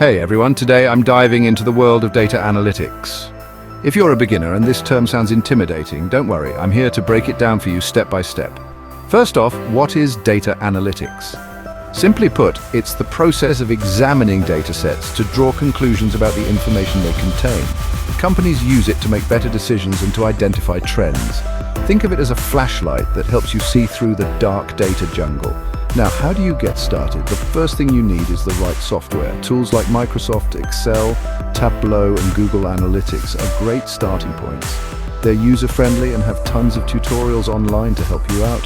Hey everyone, today I'm diving into the world of data analytics. If you're a beginner and this term sounds intimidating, don't worry, I'm here to break it down for you step by step. First off, what is data analytics? Simply put, it's the process of examining data sets to draw conclusions about the information they contain. Companies use it to make better decisions and to identify trends. Think of it as a flashlight that helps you see through the dark data jungle. Now, how do you get started? The first thing you need is the right software. Tools like Microsoft Excel, Tableau, and Google Analytics are great starting points. They're user-friendly and have tons of tutorials online to help you out.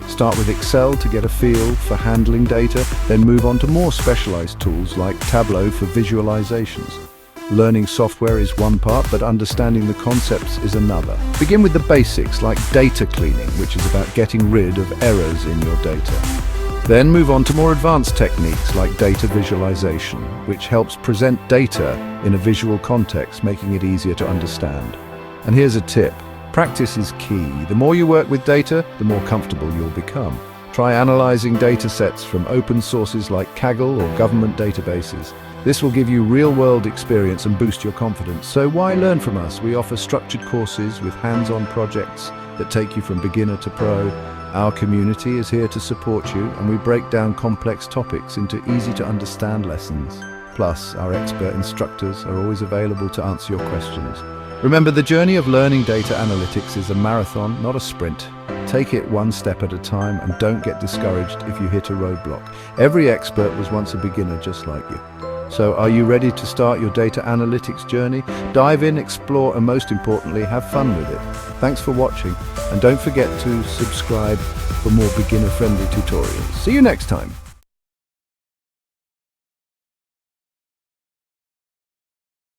Start with Excel to get a feel for handling data, then move on to more specialized tools like Tableau for visualizations. Learning software is one part, but understanding the concepts is another. Begin with the basics like data cleaning, which is about getting rid of errors in your data. Then move on to more advanced techniques like data visualization, which helps present data in a visual context, making it easier to understand. And here's a tip. Practice is key. The more you work with data, the more comfortable you'll become. Try analyzing data sets from open sources like Kaggle or government databases. This will give you real-world experience and boost your confidence. So why learn from us? We offer structured courses with hands-on projects that take you from beginner to pro. Our community is here to support you, and we break down complex topics into easy-to-understand lessons. Plus, our expert instructors are always available to answer your questions. Remember, the journey of learning data analytics is a marathon, not a sprint. Take it one step at a time and don't get discouraged if you hit a roadblock. Every expert was once a beginner just like you. So are you ready to start your data analytics journey? Dive in, explore, and most importantly, have fun with it. Thanks for watching, and don't forget to subscribe for more beginner-friendly tutorials. See you next time.